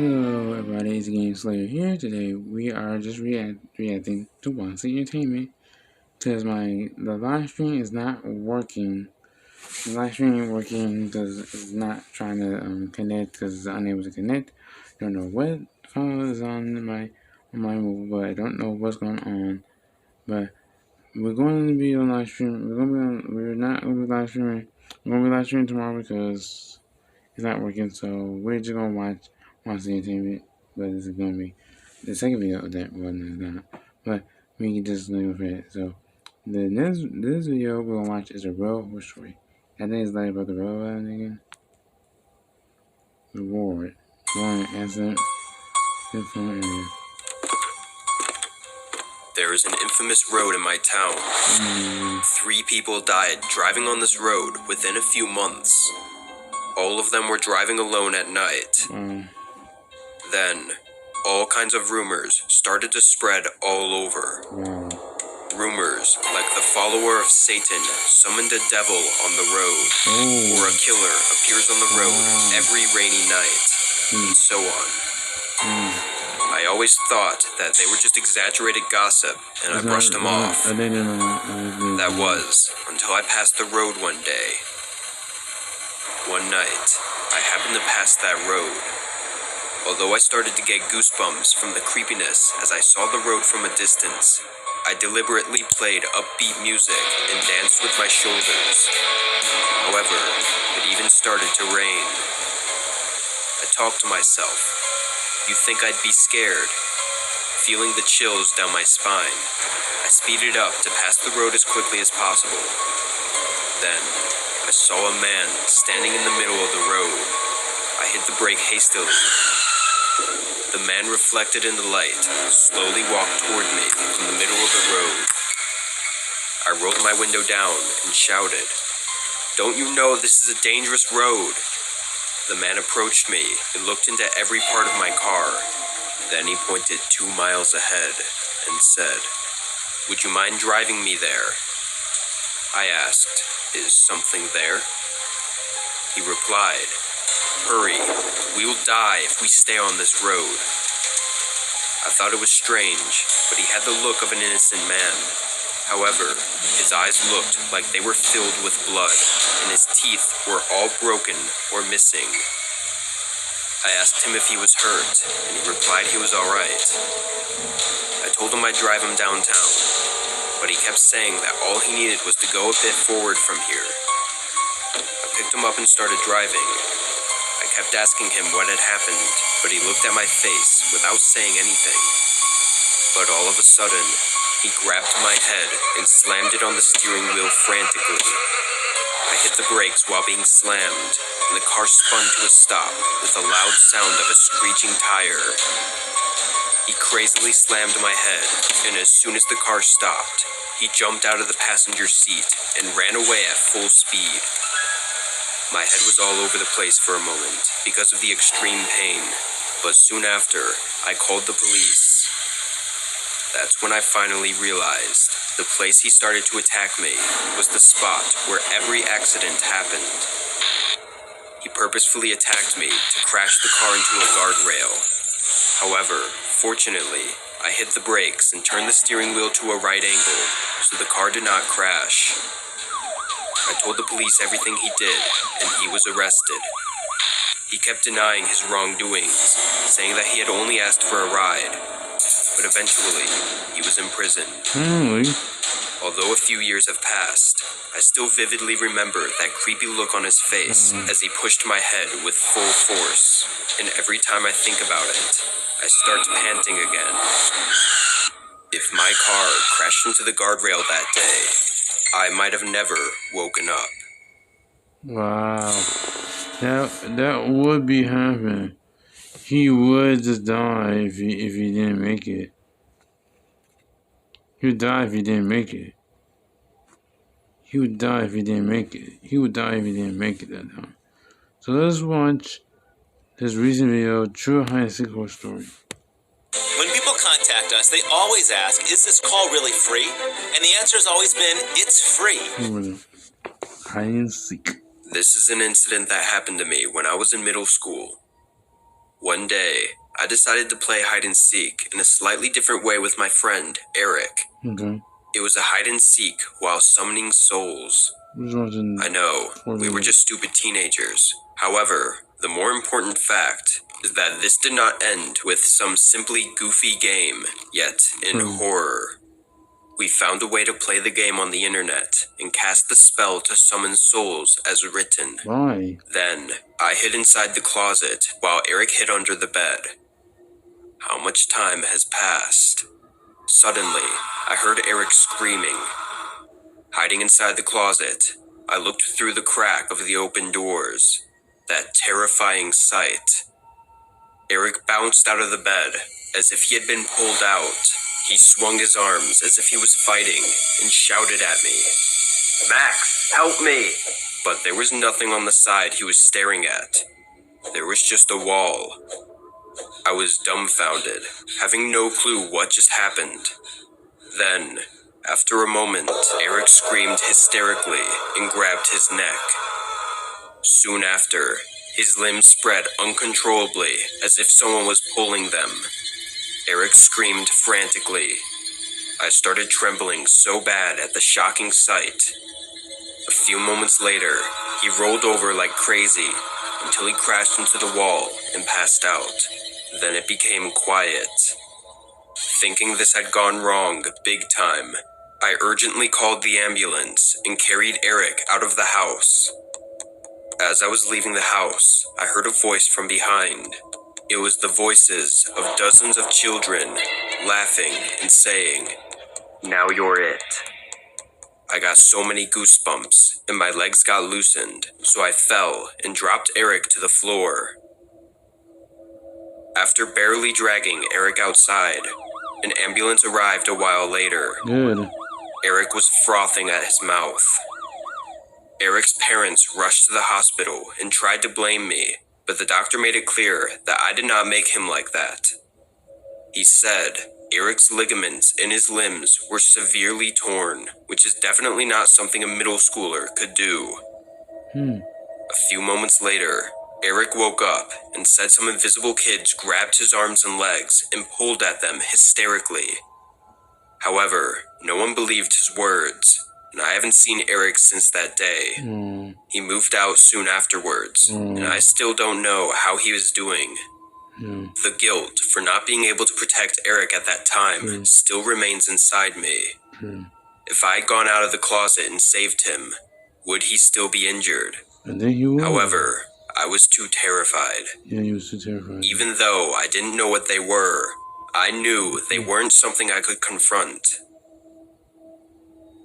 Hello everybody, it's Game Slayer here. Today we are just reacting to Wansee Entertainment because the live stream is not working. The live stream ain't working because it's not trying to connect because it's unable to connect. Don't know what file is on my mobile, but I don't know what's going on. But we're going to be on live stream. We're not going to be live streaming. We're going to be live streaming tomorrow because it's not working. So we're just going to watch Wansee Entertainment. But this is going to be the second video of that one is not. But we can just leave it for it. So this video we're gonna watch is a real horse story. I think it's like about the railroad again. Reward. Warren accident. Different area. There is an infamous road in my town. 3 people died driving on this road within a few months. All of them were driving alone at night. Then, all kinds of rumors started to spread all over. Rumors like the follower of Satan summoned a devil on the road, or a killer appears on the road every rainy night, and so on. I always thought that they were just exaggerated gossip, and I brushed them off. That was until I passed the road one day. One night, I happened to pass that road. Although I started to get goosebumps from the creepiness as I saw the road from a distance, I deliberately played upbeat music and danced with my shoulders. However, it even started to rain. I talked to myself. You'd think I'd be scared. Feeling the chills down my spine, I speeded up to pass the road as quickly as possible. Then, I saw a man standing in the middle of the road. I hit the brake hastily. The man reflected in the light slowly walked toward me from the middle of the road. I rolled my window down and shouted, "Don't you know this is a dangerous road?" The man approached me and looked into every part of my car. Then he pointed 2 miles ahead and said, "Would you mind driving me there?" I asked, "Is something there?" He replied, "Hurry, we will die if we stay on this road." I thought it was strange, but he had the look of an innocent man. However, his eyes looked like they were filled with blood, and his teeth were all broken or missing. I asked him if he was hurt, and he replied he was alright. I told him I'd drive him downtown, but he kept saying that all he needed was to go a bit forward from here. I picked him up and started driving. I kept asking him what had happened, but he looked at my face without saying anything. But all of a sudden, he grabbed my head and slammed it on the steering wheel frantically. I hit the brakes while being slammed, and the car spun to a stop with a loud sound of a screeching tire. He crazily slammed my head, and as soon as the car stopped, he jumped out of the passenger seat and ran away at full speed. My head was all over the place for a moment because of the extreme pain, but soon after, I called the police. That's when I finally realized the place he started to attack me was the spot where every accident happened. He purposefully attacked me to crash the car into a guardrail. However, fortunately, I hit the brakes and turned the steering wheel to a right angle, so the car did not crash. I told the police everything he did, and he was arrested. He kept denying his wrongdoings, saying that he had only asked for a ride. But eventually, he was imprisoned. Although a few years have passed, I still vividly remember that creepy look on his face as he pushed my head with full force. And every time I think about it, I start panting again. If my car crashed into the guardrail that day, I might have never woken up. Wow. That would be happening. He would just die if he didn't make it. He would die if he didn't make it. He would die if he didn't make it. He would die if he didn't make it that time. So let's watch this recent video, True High-Sick Horse Story. When people contact us, they always ask, is this call really free? And the answer has always been, it's free. Hide and seek. This is an incident that happened to me when I was in middle school. One day, I decided to play hide and seek in a slightly different way with my friend, Eric. Okay. It was a hide and seek while summoning souls. I know, we were just stupid teenagers. However, the more important fact is that this did not end with some simply goofy game, yet in horror. We found a way to play the game on the internet and cast the spell to summon souls as written. Why? Then, I hid inside the closet while Eric hid under the bed. How much time has passed? Suddenly, I heard Eric screaming. Hiding inside the closet, I looked through the crack of the open doors. That terrifying sight. Eric bounced out of the bed as if he had been pulled out. He swung his arms as if he was fighting and shouted at me, "Max, help me!" But there was nothing on the side he was staring at. There was just a wall. I was dumbfounded, having no clue what just happened. Then, after a moment, Eric screamed hysterically and grabbed his neck. Soon after, his limbs spread uncontrollably as if someone was pulling them. Eric screamed frantically. I started trembling so bad at the shocking sight. A few moments later, he rolled over like crazy until he crashed into the wall and passed out. Then it became quiet. Thinking this had gone wrong big time, I urgently called the ambulance and carried Eric out of the house. As I was leaving the house, I heard a voice from behind. It was the voices of dozens of children, laughing and saying, "Now you're it." I got so many goosebumps, and my legs got loosened, so I fell and dropped Eric to the floor. After barely dragging Eric outside, an ambulance arrived a while later. Good. Eric was frothing at his mouth. Eric's parents rushed to the hospital and tried to blame me, but the doctor made it clear that I did not make him like that. He said Eric's ligaments in his limbs were severely torn, which is definitely not something a middle schooler could do. A few moments later, Eric woke up and said some invisible kids grabbed his arms and legs and pulled at them hysterically. However, no one believed his words, and I haven't seen Eric since that day. He moved out soon afterwards, and I still don't know how he was doing. The guilt for not being able to protect Eric at that time still remains inside me. If I had gone out of the closet and saved him, would he still be injured? I think he would. However, I was too terrified. Yeah, he was too terrified. Even though I didn't know what they were, I knew they weren't something I could confront.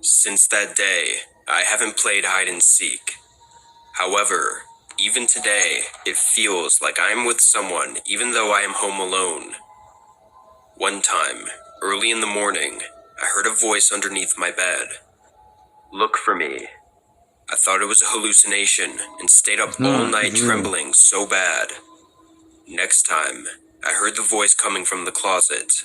Since that day, I haven't played hide and seek. However, even today, it feels like I am with someone even though I am home alone. One time, early in the morning, I heard a voice underneath my bed. "Look for me." I thought it was a hallucination and stayed up all night trembling so bad. Next time, I heard the voice coming from the closet.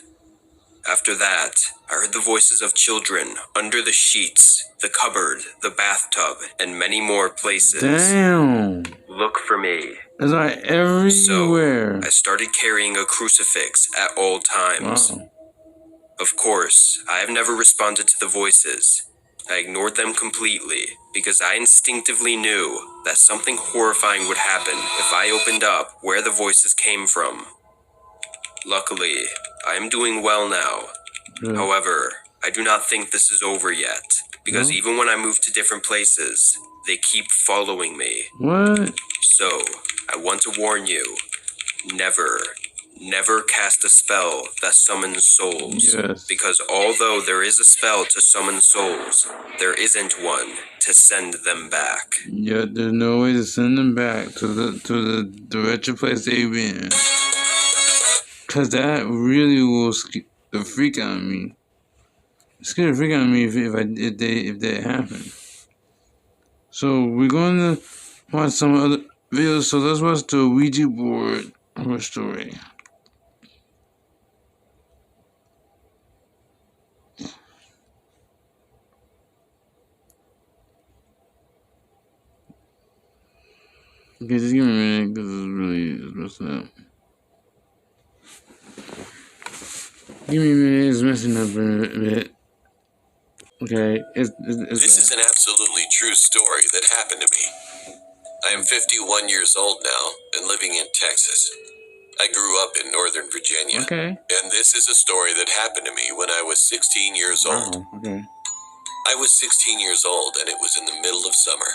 After that, I heard the voices of children under the sheets, the cupboard, the bathtub, and many more places. Damn. "Look for me." It's like everywhere. So, I started carrying a crucifix at all times. Wow. Of course, I have never responded to the voices. I ignored them completely because I instinctively knew that something horrifying would happen if I opened up where the voices came from. Luckily, I am doing well now. However, I do not think this is over yet, because even when I move to different places, they keep following me. What? So, I want to warn you, never cast a spell that summons souls. Yes. Because although there is a spell to summon souls, there isn't one to send them back. Yeah, there's no way to send them back to the wretched place they've been. Cause that really will scare the freak out of me. Scare the freak out of me if that happened. So we're going to watch some other videos. So let's watch the Ouija board horror story. Okay, just give me a minute because it's messing up. Give me a minute, it's messing up a bit. Okay, it's This is an absolutely true story that happened to me. I am 51 years old now and living in Texas. I grew up in Northern Virginia. Okay. And this is a story that happened to me when I was 16 years old. Wow, okay. I was 16 years old and it was in the middle of summer.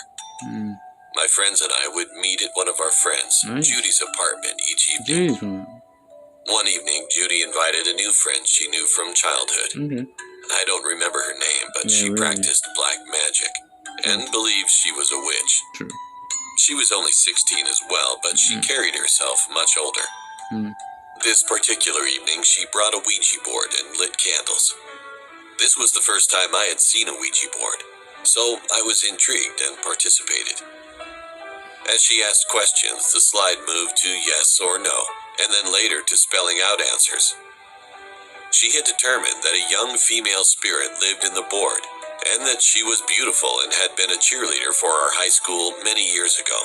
My friends and I would meet at one of our friends, Judy's apartment, each evening. One evening, Judy invited a new friend she knew from childhood. Okay. I don't remember her name, but she practiced black magic and believed she was a witch. True. She was only 16 as well, but she carried herself much older. This particular evening, she brought a Ouija board and lit candles. This was the first time I had seen a Ouija board, so I was intrigued and participated. As she asked questions, the slide moved to yes or no, and then later to spelling out answers. She had determined that a young female spirit lived in the board, and that she was beautiful and had been a cheerleader for our high school many years ago.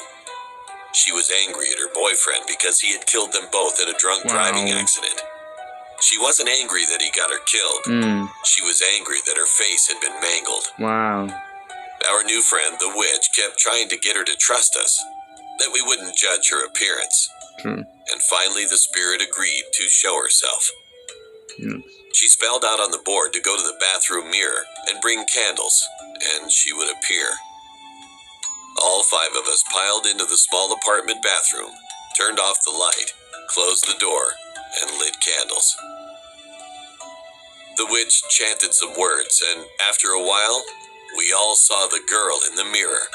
She was angry at her boyfriend because he had killed them both in a drunk driving accident. She wasn't angry that he got her killed. She was angry that her face had been mangled. Wow. Our new friend, the witch, kept trying to get her to trust us, that we wouldn't judge her appearance. True. And finally the spirit agreed to show herself. Yes. She spelled out on the board to go to the bathroom mirror and bring candles, and she would appear. All 5 of us piled into the small apartment bathroom, turned off the light, closed the door, and lit candles. The witch chanted some words, and after a while, we all saw the girl in the mirror.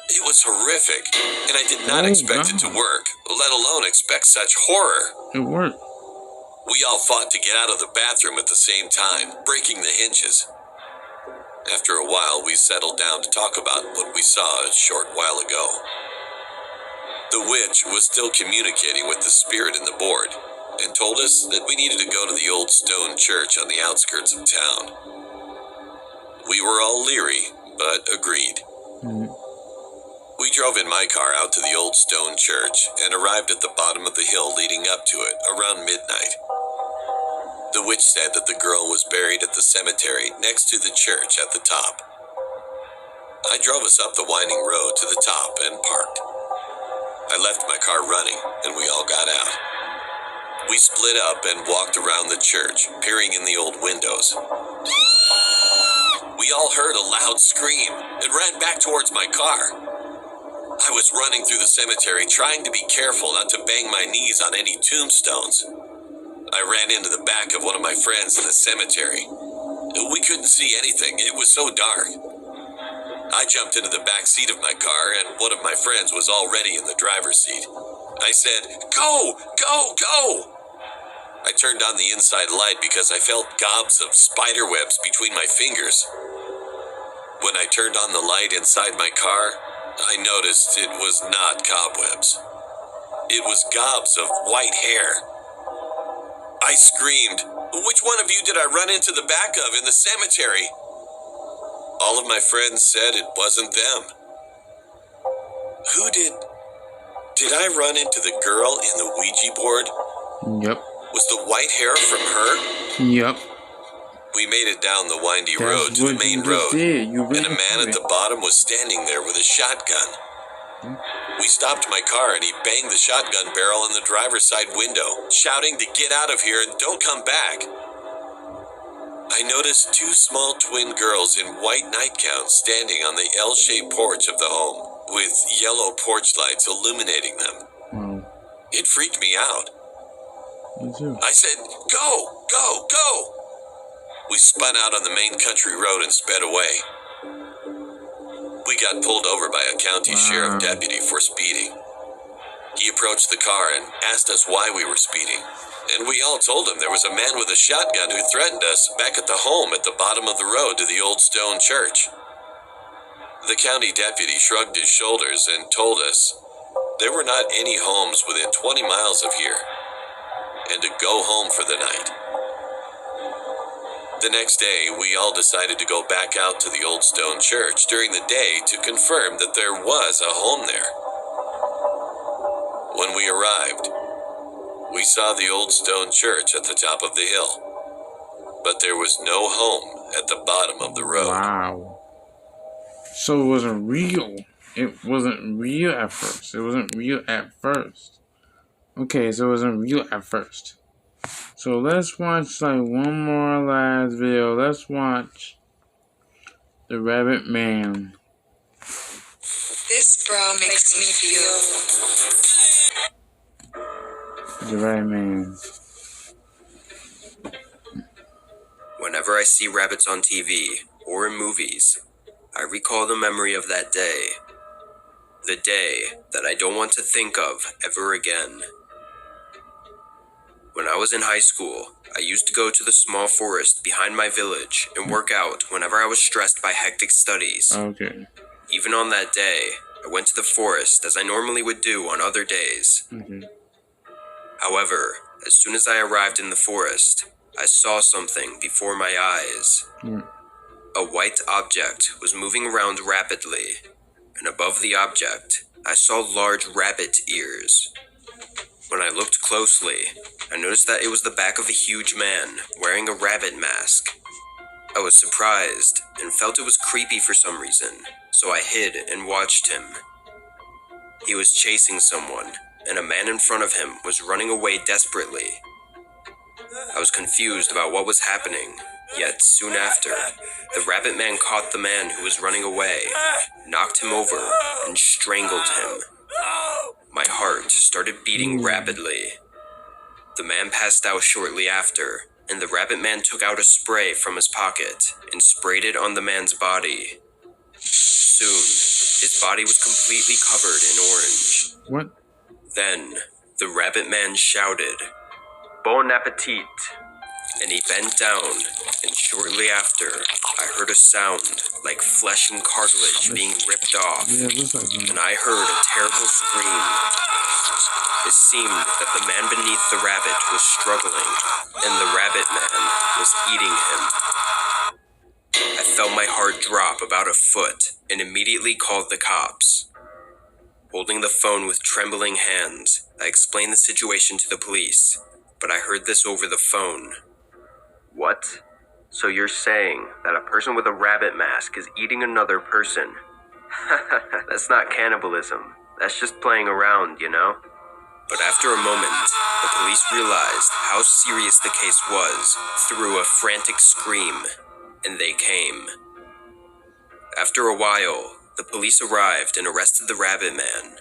It was horrific, and I did not expect it to work, let alone expect such horror. It worked. We all fought to get out of the bathroom at the same time, breaking the hinges. After a while, we settled down to talk about what we saw a short while ago. The witch was still communicating with the spirit in the board, and told us that we needed to go to the old stone church on the outskirts of town. We were all leery, but agreed. We drove in my car out to the old stone church and arrived at the bottom of the hill leading up to it around midnight. The witch said that the girl was buried at the cemetery next to the church at the top. I drove us up the winding road to the top and parked. I left my car running and we all got out. We split up and walked around the church, peering in the old windows. We all heard a loud scream and ran back towards my car. I was running through the cemetery, trying to be careful not to bang my knees on any tombstones. I ran into the back of one of my friends in the cemetery. We couldn't see anything, it was so dark. I jumped into the back seat of my car, and one of my friends was already in the driver's seat. I said, "Go! Go! Go!" I turned on the inside light because I felt gobs of spider webs between my fingers. When I turned on the light inside my car, I noticed it was not cobwebs. It was gobs of white hair. I screamed, "Which one of you did I run into the back of in the cemetery?" All of my friends said it wasn't them. Who did I run into the girl in the Ouija board? Yep. Was the white hair from her? Yep. We made it down the windy road to the main road, and a man at the bottom was standing there with a shotgun. We stopped my car and he banged the shotgun barrel in the driver's side window, shouting to get out of here and don't come back. I noticed 2 small twin girls in white nightgowns standing on the L-shaped porch of the home, with yellow porch lights illuminating them. Wow. It freaked me out. Me too. I said, "Go, go, go!" We spun out on the main country road and sped away. We got pulled over by a county sheriff deputy for speeding. He approached the car and asked us why we were speeding, and we all told him there was a man with a shotgun who threatened us back at the home at the bottom of the road to the old stone church. The county deputy shrugged his shoulders and told us there were not any homes within 20 miles of here, and to go home for the night. The next day, we all decided to go back out to the old stone church during the day to confirm that there was a home there. When we arrived, We saw the old stone church at the top of the hill, but there was no home at the bottom of the road. Wow. So it wasn't real. It wasn't real at first. It wasn't real at first. Okay, so it wasn't real at first. So let's watch like one more last video. Let's watch the Rabbit Man. This bra makes me feel. The Rabbit Man. Whenever I see rabbits on TV or in movies, I recall the memory of that day. The day that I don't want to think of ever again. When I was in high school, I used to go to the small forest behind my village and work out whenever I was stressed by hectic studies. Okay. Even on that day, I went to the forest as I normally would do on other days. However, as soon as I arrived in the forest, I saw something before my eyes. A white object was moving around rapidly, and above the object, I saw large rabbit ears. When I looked closely, I noticed that it was the back of a huge man wearing a rabbit mask. I was surprised and felt it was creepy for some reason, so I hid and watched him. He was chasing someone, and a man in front of him was running away desperately. I was confused about what was happening, yet soon after, the rabbit man caught the man who was running away, knocked him over, and strangled him. My heart started beating rapidly. The man passed out shortly after, and the rabbit man took out a spray from his pocket and sprayed it on the man's body. Soon, his body was completely covered in orange. What? Then, the rabbit man shouted, "Bon appetit!" And he bent down, and shortly after, I heard a sound like flesh and cartilage being ripped off, and I heard a terrible scream. It seemed that the man beneath the rabbit was struggling, and the rabbit man was eating him. I felt my heart drop about a foot, and immediately called the cops. Holding the phone with trembling hands, I explained the situation to the police, but I heard this over the phone. "What? So you're saying that a person with a rabbit mask is eating another person? That's not cannibalism. That's just playing around, you know?" But after a moment, the police realized how serious the case was through a frantic scream, and they came. After a while, the police arrived and arrested the rabbit man.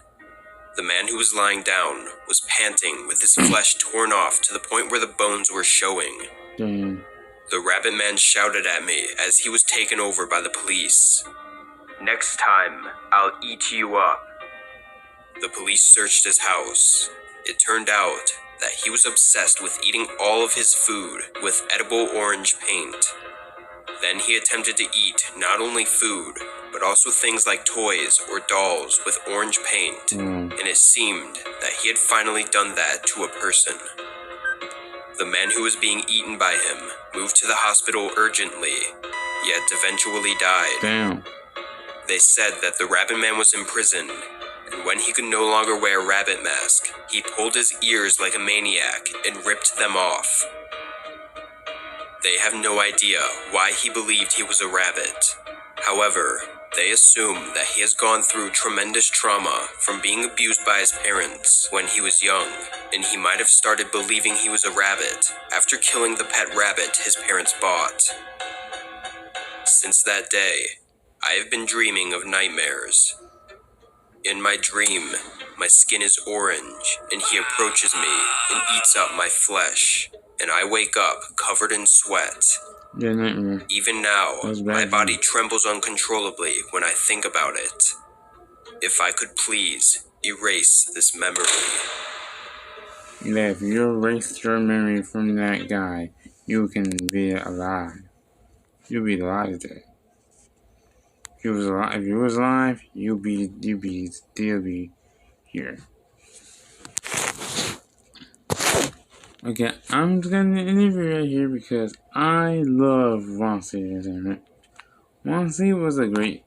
The man who was lying down was panting with his flesh torn off to the point where the bones were showing. The rabbit man shouted at me as he was taken over by the police. "Next time, I'll eat you up." The police searched his house. It turned out that he was obsessed with eating all of his food with edible orange paint. Then he attempted to eat not only food, but also things like toys or dolls with orange paint, and it seemed that he had finally done that to a person. The man who was being eaten by him moved to the hospital urgently, yet eventually died. Damn. They said that the rabbit man was imprisoned, and when he could no longer wear a rabbit mask, he pulled his ears like a maniac and ripped them off. They have no idea why he believed he was a rabbit. However, they assume that he has gone through tremendous trauma from being abused by his parents when he was young, and he might have started believing he was a rabbit after killing the pet rabbit his parents bought. Since that day, I have been dreaming of nightmares. In my dream, my skin is orange, and he approaches me and eats up my flesh, and I wake up covered in sweat. Yeah, nightmare. Even now, That was bad, my body man. trembles uncontrollably when I think about it. If I could please erase this memory. Yeah, if you erase your memory from that guy, you can be alive. You'll be alive today. If you was alive, you'll still be here. Okay, I'm just gonna end the video right here because I love Wansee Entertainment. Wansee was a great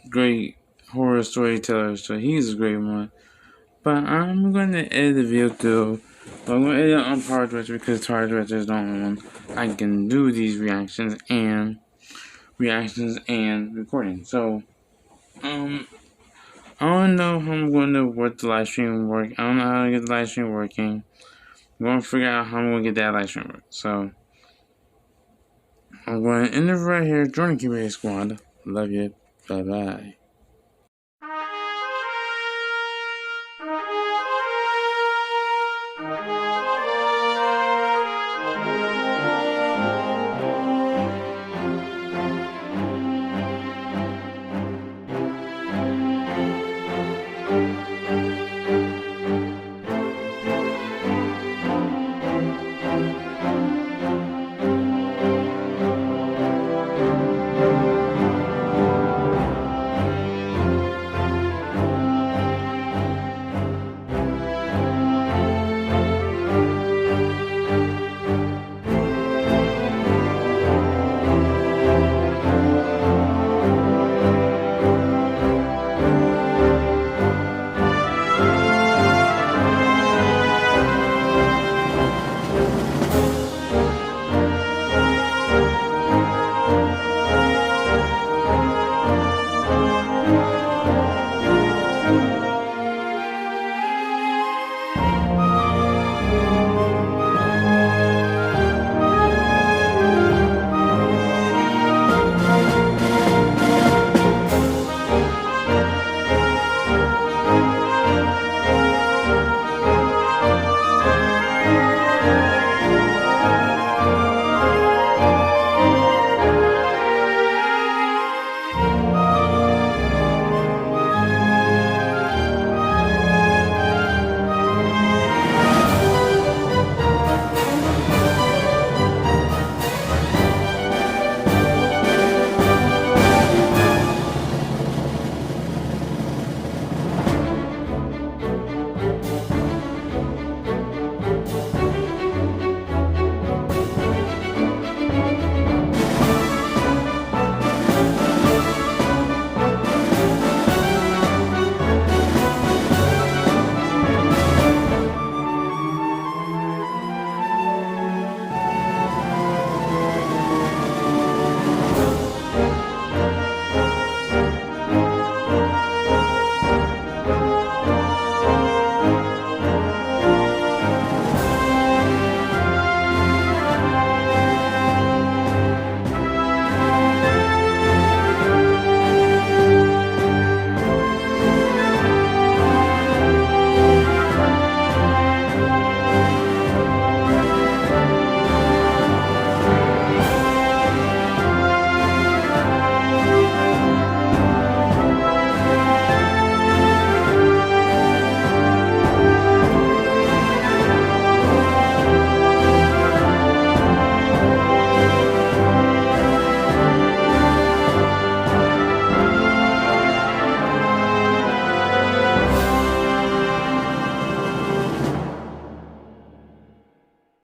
great horror storyteller, so he's a great one. But I'm going to edit the video too. But I'm going to edit on Power Director because Power Director is the only one I can do these reactions and recording. So, I don't know how I'm going to work the live stream work. I don't know how to get the live stream working. I'm going to figure out how I'm going to get that live stream work. So, I'm going to end it right here. Join the GabbyD squad. Love you. Bye-bye.